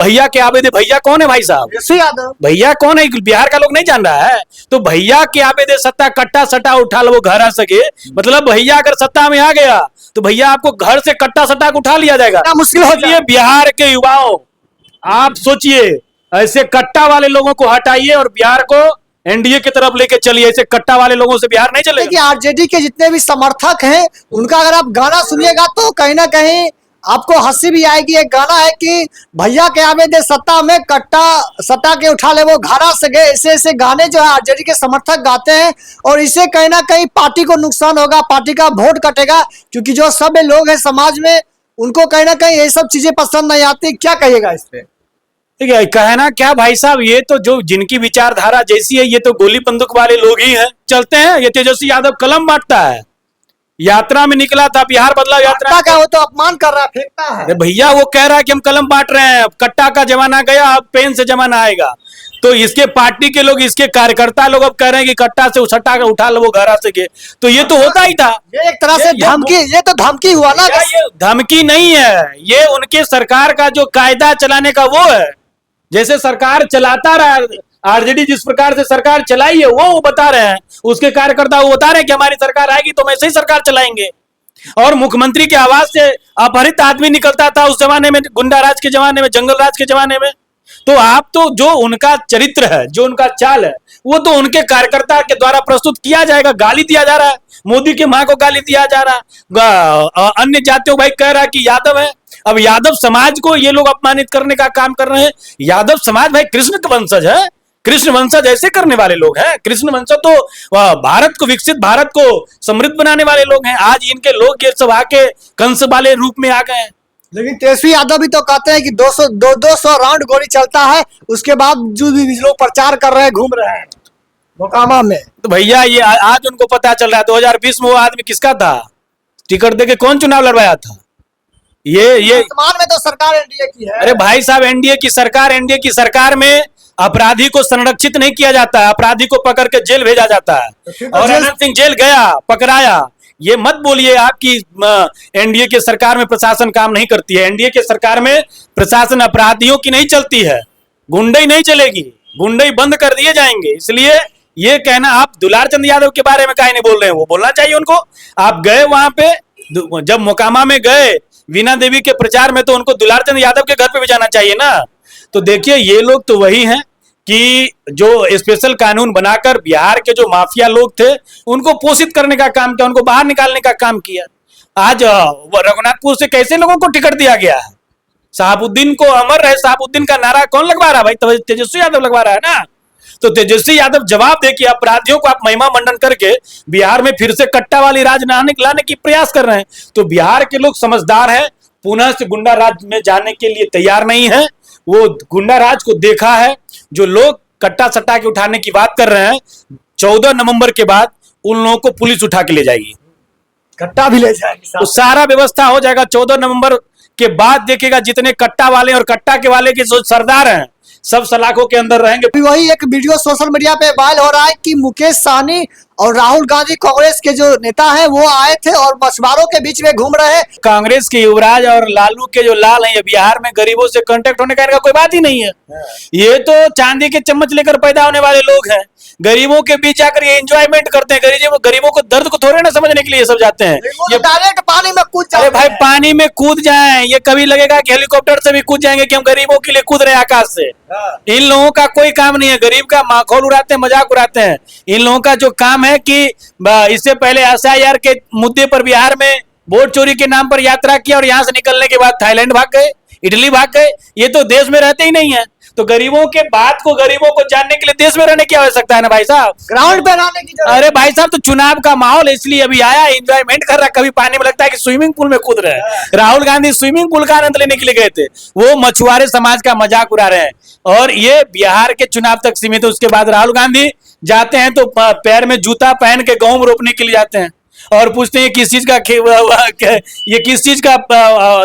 भैया के आबेदे, भैया कौन है भाई साहब? तेजस्वी यादव। भैया कौन है? बिहार का लोग नहीं जान रहा है। तो भैया के आबेदे सत्ता कट्टा सट्टा उठा लो, वो घर आ सके। मतलब भैया अगर सत्ता में आ गया तो भैया आपको घर से कट्टा सट्टा उठा लिया जाएगा। मुश्किल हो इसलिए बिहार के युवाओं, आप सोचिए, ऐसे कट्टा वाले लोगों को हटाइए और बिहार को एनडीए की तरफ लेके चलिए। ऐसे कट्टा वाले लोगों से बिहार नहीं चलेगा। आरजेडी के जितने भी समर्थक हैं उनका अगर आप गाना सुनिएगा तो कहीं ना कहीं आपको हंसी भी आएगी। एक गाना है कि भैया के आबेदे सत्ता में कट्टा सट्टा के उठा ले वो घाना से गए। ऐसे ऐसे गाने जो है आरजेडी के समर्थक गाते हैं और इससे कहीं ना कहीं पार्टी को नुकसान होगा, पार्टी का वोट कटेगा। क्योंकि जो सभ्य लोग हैं समाज में उनको कहीं ना कहीं ये सब चीजें पसंद नहीं आती। क्या कहिएगा इस पे? ठीक है, कहना क्या भाई साहब, ये तो जो जिनकी विचारधारा जैसी है, ये तो गोली बंदूक वाले लोग ही हैं। चलते हैं, ये तेजस्वी यादव कलम बांटता है। यात्रा में निकला था, बिहार बदलाव यात्रा का वो तो अपमान कर रहा है, फेंकता है। भैया वो कह रहा है कि हम कलम बांट रहे हैं, कट्टा का जमाना गया, अब पेन से जमाना आएगा। तो इसके पार्टी के लोग, इसके कार्यकर्ता लोग अब कह रहे हैं कि कट्टा से सट्टा का उठा लो वो घर आ सके। तो ये तो होता ही था। ये एक तरह से धमकी, ये तो धमकी हुआ ना। ये धमकी नहीं है, ये उनके सरकार का जो कायदा चलाने का वो है। जैसे सरकार चलाता रहा, आरजेडी जिस प्रकार से सरकार चलाई है वो बता रहे हैं, उसके कार्यकर्ता वो बता रहे हैं कि हमारी सरकार आएगी तो हम ऐसे ही सरकार चलाएंगे। और मुख्यमंत्री के आवाज से अपहरित आदमी निकलता था उस जमाने में, गुंडा राज के जमाने में, जंगल राज के जमाने में। तो आप तो जो उनका चरित्र है, जो उनका चाल है, वो तो उनके कार्यकर्ता के द्वारा प्रस्तुत किया जाएगा। गाली दिया जा रहा है, मोदी के मां को गाली दिया जा रहा है, अन्य जातियों भाई कह रहा है कि यादव है। अब यादव समाज को ये लोग अपमानित करने का काम कर रहे हैं। यादव समाज भाई कृष्ण का वंशज है, कृष्ण वंशज ऐसे करने वाले लोग हैं। कृष्ण वंशज तो भारत को, विकसित भारत को समृद्ध बनाने वाले लोग हैं। आज इनके लोग ये सब आके कंस वाले रूप में आ गए हैं। लेकिन तेजस्वी यादव भी तो कहते हैं कि 200 राउंड गोली चलता है, उसके बाद जो भी लोग प्रचार कर रहे हैं, घूम रहे हैं मोकामा में। तो भैया ये आज उनको पता चल रहा है 2020 में वो आदमी किसका था, टिकट देके कौन चुनाव लड़वाया था। ये वर्तमान में तो सरकार एनडीए की है। अरे भाई साहब, एनडीए की सरकार में अपराधी को संरक्षित नहीं किया जाता है, अपराधी को पकड़ के जेल भेजा जाता है। और अनंत सिंह जेल गया, पकड़ाया। ये मत बोलिए आपकी एनडीए की सरकार में प्रशासन काम नहीं करती है। एनडीए की सरकार में प्रशासन अपराधियों की नहीं चलती है, गुंडई नहीं चलेगी, गुंडई बंद कर दिए जाएंगे। इसलिए ये कहना, आप दुलार चंद यादव के बारे में काहे नहीं बोल रहे हैं, वो बोलना चाहिए उनको। आप गए वहां पे, जब मोकामा में गए वीणा देवी के प्रचार में, तो उनको दुलार चंद यादव के घर पे भी जाना चाहिए ना। तो देखिए, ये लोग तो वही हैं कि जो स्पेशल कानून बनाकर बिहार के जो माफिया लोग थे उनको पोषित करने का काम किया, उनको बाहर निकालने का काम किया। आज रघुनाथपुर से कैसे लोगों को टिकट दिया गया है? शहाबुद्दीन को अमर रहे शहाबुद्दीन का नारा कौन लगवा रहा है भाई? तेजस्वी यादव लगवा रहा है ना। तो तेजस्वी यादव जवाब दे कि अपराधियों को आप महिमा मंडन करके बिहार में फिर से कट्टा वाली राज लाने की प्रयास कर रहे हैं। तो बिहार के लोग समझदार हैं, पुनः से गुंडा राज में जाने के लिए तैयार नहीं है। वो गुंडा राज को देखा है। जो लोग कट्टा सट्टा के उठाने की बात कर रहे हैं, 14 नवंबर के बाद उन लोगों को पुलिस उठा के ले जाएगी, कट्टा भी ले जाएगी। तो सारा व्यवस्था हो जाएगा। 14 नवंबर के बाद देखेगा जितने कट्टा वाले और कट्टा के वाले के जो सरदार हैं सब सलाखों के अंदर रहेंगे। वही एक वीडियो सोशल मीडिया पे वायरल हो रहा है कि मुकेश सहनी और राहुल गांधी कांग्रेस के जो नेता हैं वो आए थे और मछुआरों के बीच में घूम रहे हैं। कांग्रेस के युवराज और लालू के जो लाल हैं, ये बिहार में गरीबों से कांटेक्ट होने का इनका कोई बात ही नहीं है। ये तो चांदी के चम्मच लेकर पैदा होने वाले लोग हैं। गरीबों के बीच आकर ये एंजॉयमेंट करते हैं। गरीबों को दर्द को थोड़े ना समझने के लिए सब जाते हैं। ये डायरेक्ट पानी में कूद जाए। अरे भाई, पानी में कूद जाएं, ये कभी लगेगा कि हेलीकॉप्टर से भी कूद जाएंगे कि हम गरीबों के लिए कूद रहे हैं आकाश से। इन लोगों का कोई काम नहीं है, गरीब का माखौल उड़ाते हैं, मजाक उड़ाते हैं। इन लोगों का जो काम है कि इससे पहले एसआईआर के मुद्दे पर बिहार में वोट चोरी के नाम पर यात्रा किया और यहां से निकलने के बाद थाईलैंड भाग गए, इटली भाग गए। ये तो देश में रहते ही नहीं है। तो गरीबों के बात को, गरीबों को जानने के लिए देश में रहने की आवश्यकता है ना भाई साहब, ग्राउंड पे रहने की जरूरत। अरे भाई साहब, तो चुनाव का माहौल इसलिए अभी आया, एंजॉयमेंट कर रहा है। कभी पानी में लगता है कि स्विमिंग पूल में कूद रहे हैं। राहुल गांधी स्विमिंग पूल का आनंद लेने के लिए गए थे, वो मछुआरे समाज का मजाक उड़ा रहे हैं। और ये बिहार के चुनाव तक सीमित है। उसके बाद राहुल गांधी जाते हैं तो पैर में जूता पहन के गेहूं रोपने के लिए जाते हैं। और पूछते हैं किस चीज का ये किस चीज का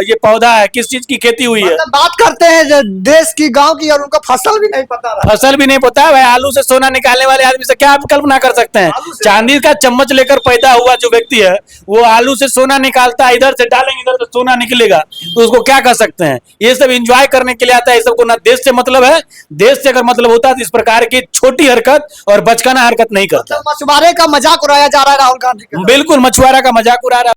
ये पौधा है, किस चीज की खेती हुई है। मतलब बात करते हैं जो देश की गांव की और उनको फसल भी नहीं पता रहा। फसल भी नहीं पता है भाई। आलू से सोना निकालने वाले आदमी से क्या आप कल्पना कर सकते हैं? आलू से? चांदी का चम्मच लेकर पैदा हुआ जो व्यक्ति है वो आलू से सोना निकालता है, इधर से डालेंगे इधर से सोना निकलेगा, तो उसको क्या कर सकते हैं? ये सब एंजॉय करने के लिए आता है। ये सबको ना देश से मतलब है, देश से अगर मतलब होता तो इस प्रकार की छोटी हरकत और बचकाना हरकत नहीं करता। मतलब मछुआरे का मजाक उड़ाया जा रहा है राहुल गांधी के। बिल्कुल मछुआरा का मजाक उड़ा रहा है।